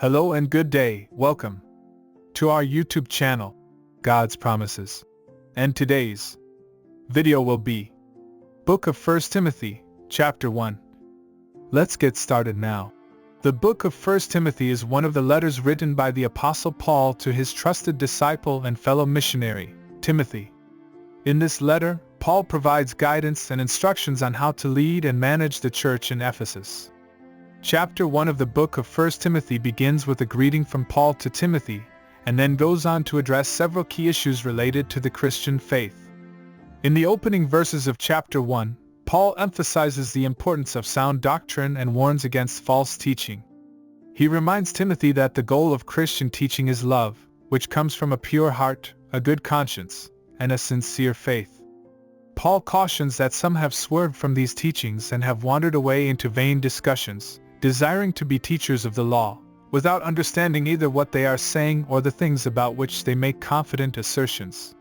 Hello and good day, welcome to our YouTube channel, God's Promises. And today's video will be Book of 1 Timothy, Chapter 1. Let's get started now. The book of 1 Timothy is one of the letters written by the Apostle Paul to his trusted disciple and fellow missionary, Timothy. In this letter, Paul provides guidance and instructions on how to lead and manage the church in Ephesus. Chapter 1 of the book of 1 Timothy begins with a greeting from Paul to Timothy, and then goes on to address several key issues related to the Christian faith. In the opening verses of chapter 1, Paul emphasizes the importance of sound doctrine and warns against false teaching. He reminds Timothy that the goal of Christian teaching is love, which comes from a pure heart, a good conscience, and a sincere faith. Paul cautions that some have swerved from these teachings and have wandered away into vain discussions, desiring to be teachers of the law, without understanding either what they are saying or the things about which they make confident assertions.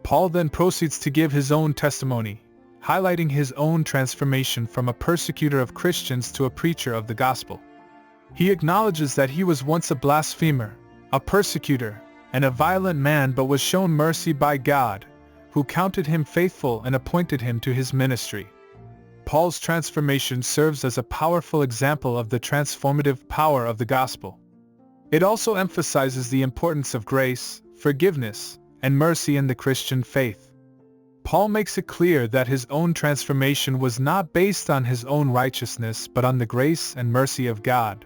Paul then proceeds to give his own testimony, highlighting his own transformation from a persecutor of Christians to a preacher of the gospel. He acknowledges that he was once a blasphemer, a persecutor, and a violent man, but was shown mercy by God, who counted him faithful and appointed him to his ministry. Paul's transformation serves as a powerful example of the transformative power of the gospel. It also emphasizes the importance of grace, forgiveness, and mercy in the Christian faith. Paul makes it clear that his own transformation was not based on his own righteousness but on the grace and mercy of God.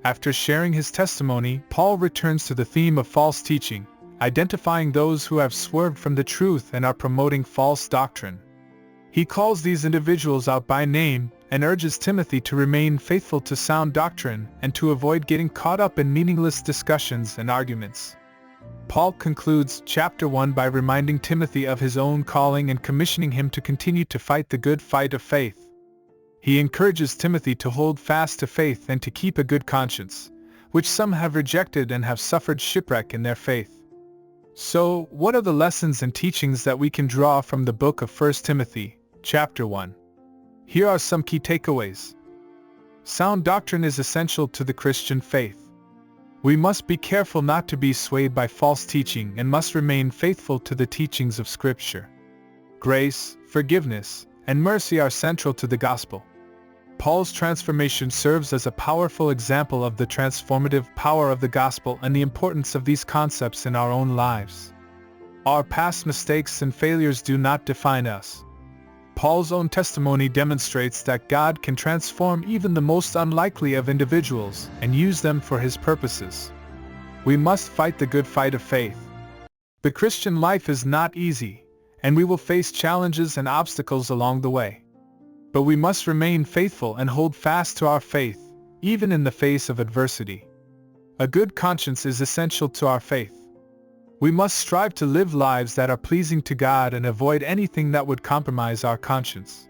After sharing his testimony, Paul returns to the theme of false teaching, identifying those who have swerved from the truth and are promoting false doctrine. He calls these individuals out by name and urges Timothy to remain faithful to sound doctrine and to avoid getting caught up in meaningless discussions and arguments. Paul concludes chapter 1 by reminding Timothy of his own calling and commissioning him to continue to fight the good fight of faith. He encourages Timothy to hold fast to faith and to keep a good conscience, which some have rejected and have suffered shipwreck in their faith. So, what are the lessons and teachings that we can draw from the book of 1 Timothy, chapter 1? Here are some key takeaways. Sound doctrine is essential to the Christian faith. We must be careful not to be swayed by false teaching and must remain faithful to the teachings of Scripture. Grace, forgiveness, and mercy are central to the gospel. Paul's transformation serves as a powerful example of the transformative power of the gospel and the importance of these concepts in our own lives. Our past mistakes and failures do not define us. Paul's own testimony demonstrates that God can transform even the most unlikely of individuals and use them for His purposes. We must fight the good fight of faith. The Christian life is not easy, and we will face challenges and obstacles along the way. But we must remain faithful and hold fast to our faith, even in the face of adversity. A good conscience is essential to our faith. We must strive to live lives that are pleasing to God and avoid anything that would compromise our conscience.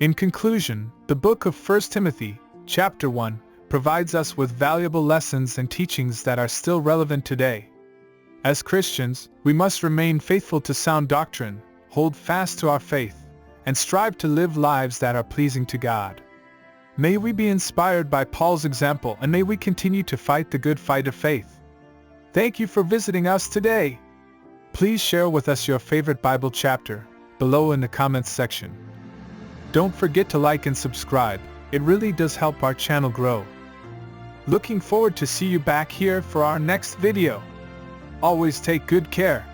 In conclusion, the book of 1 Timothy, chapter 1, provides us with valuable lessons and teachings that are still relevant today. As Christians, we must remain faithful to sound doctrine, hold fast to our faith, and strive to live lives that are pleasing to God. May we be inspired by Paul's example, and may we continue to fight the good fight of faith. Thank you for visiting us today. Please share with us your favorite Bible chapter below in the comments section. Don't forget to like and subscribe. It really does help our channel grow. Looking forward to see you back here for our next video. Always take good care.